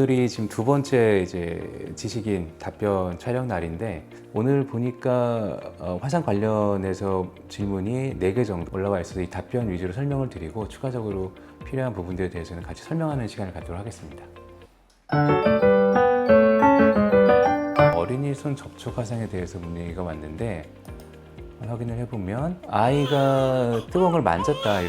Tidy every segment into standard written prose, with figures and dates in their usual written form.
오늘이 지금 두 번째 이제 지식인 답변 촬영 날인데, 오늘 보니까 화상 관련해서 질문이 4개 정도 올라와 있어서 이 답변 위주로 설명을 드리고 추가적으로 필요한 부분들에 대해서는 같이 설명하는 시간을 갖도록 하겠습니다. 어린이 손 접촉 화상에 대해서 문의가 왔는데, 확인을 해보면 아이가 뜨거운 걸 만졌다,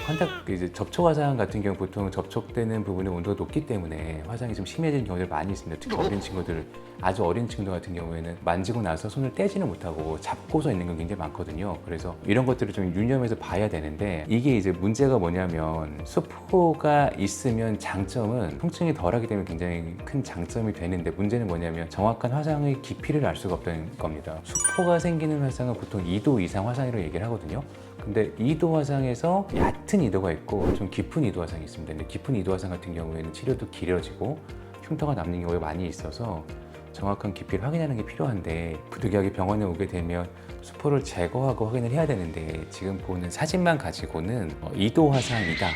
이제 접촉 화상 같은 경우 보통 접촉되는 부분의 온도가 높기 때문에 화상이 좀 심해지는 경우들이 많이 있습니다. 특히 어린 친구들, 아주 어린 친구들 같은 경우에는 만지고 나서 손을 떼지는 못하고 잡고서 있는 건 굉장히 많거든요. 그래서 이런 것들을 좀 유념해서 봐야 되는데, 이게 이제 문제가 뭐냐면, 수포가 있으면 장점은 통증이 덜하기 때문에 굉장히 큰 장점이 되는데, 문제는 뭐냐면 정확한 화상의 깊이를 알 수가 없다는 겁니다. 수포가 생기는 화상은 보통 2도 이상 화상이라고 얘기를 하거든요. 근데 2도 화상에서 얕은 2도가 있고 좀 깊은 2도 화상이 있습니다. 근데 깊은 2도 화상 같은 경우에는 치료도 길어지고 흉터가 남는 경우가 많이 있어서 정확한 깊이를 확인하는 게 필요한데, 부득이하게 병원에 오게 되면 수포를 제거하고 확인을 해야 되는데, 지금 보는 사진만 가지고는 2도 화상이다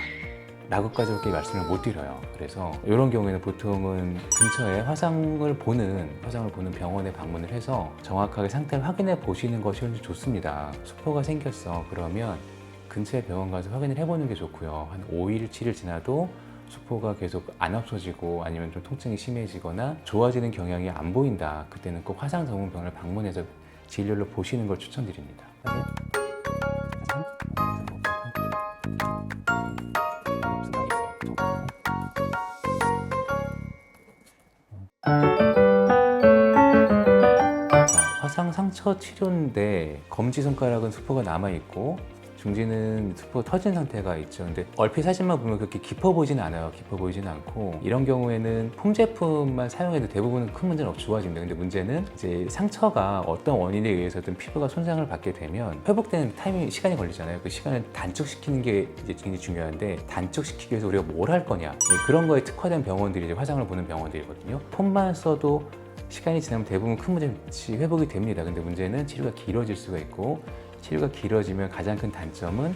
라고까지 그렇게 말씀을 못 드려요. 그래서 이런 경우에는 보통은 근처에 화상을 보는 병원에 방문을 해서 정확하게 상태를 확인해 보시는 것이 훨씬 좋습니다. 수포가 생겼어 그러면 근처에 병원 가서 확인을 해보는 게 좋고요. 한 5일, 7일 지나도 수포가 계속 안 없어지고 아니면 좀 통증이 심해지거나 좋아지는 경향이 안 보인다, 그때는 꼭 화상 전문 병원을 방문해서 진료를 보시는 걸 추천드립니다. 화상 상처 치료인데, 검지손가락은 수포가 남아있고 중지는 수포가 터진 상태가 있죠. 근데 얼핏 사진만 보면 그렇게 깊어 보이진 않아요. 깊어 보이진 않고, 이런 경우에는 폼 제품만 사용해도 대부분은 큰 문제는 없이 좋아집니다. 근데 문제는 이제 상처가 어떤 원인에 의해서든 피부가 손상을 받게 되면 회복되는 시간이 걸리잖아요. 그 시간을 단축시키는 게 이제 굉장히 중요한데, 단축시키기 위해서 우리가 뭘 할 거냐, 그런 거에 특화된 병원들이 이제 화상을 보는 병원들이거든요. 폼만 써도 시간이 지나면 대부분 큰 문제 없이 회복이 됩니다. 근데 문제는 치료가 길어질 수가 있고, 치료가 길어지면 가장 큰 단점은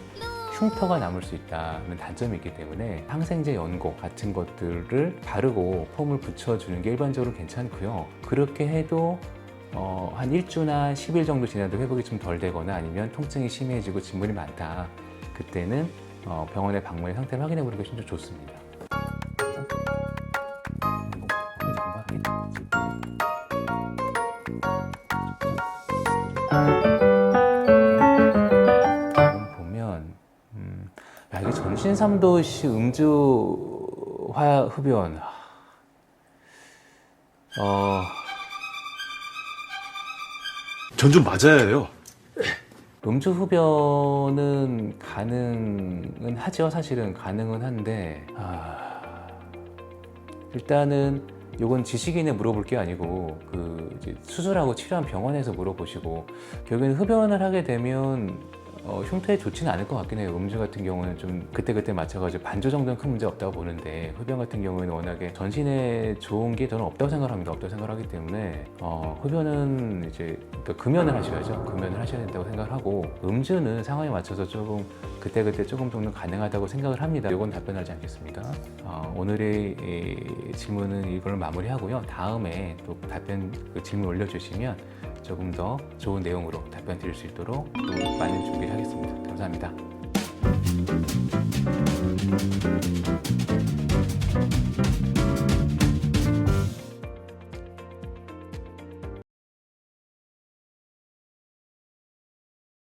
흉터가 남을 수 있다는 단점이 있기 때문에 항생제 연고 같은 것들을 바르고 폼을 붙여주는 게 일반적으로 괜찮고요. 그렇게 해도 한 1주나 10일 정도 지나도 회복이 좀 덜 되거나 아니면 통증이 심해지고 진물이 많다, 그때는 병원에 방문해 상태를 확인해 보는 게 진짜 좋습니다. 보면 이게 전신 3도씨 음주 흡연, 전 좀 맞아야 해요. 음주 흡연은 가능은 하죠. 사실은 가능은 한데, 일단은 이건 지식인에 물어볼 게 아니고 이제 수술하고 치료한 병원에서 물어보시고, 결국에는 흡연을 하게 되면 흉터에 좋지는 않을 것 같긴 해요. 음주 같은 경우는 좀 그때그때 맞춰가지고 반조 정도는 큰 문제 없다고 보는데, 흡연 같은 경우에는 워낙에 전신에 좋은 게 저는 없다고 생각합니다. 없다고 생각하기 때문에 흡연은 이제 금연을 하셔야죠. 금연을 하셔야 된다고 생각을 하고, 음주는 상황에 맞춰서 조금 그때그때 조금 정도 가능하다고 생각을 합니다. 이건 답변하지 않겠습니다. 오늘의 질문은 이걸 마무리하고요. 다음에 또 질문 올려주시면 조금 더 좋은 내용으로 답변 드릴 수 있도록 또 많은 준비를 하겠습니다. 감사합니다.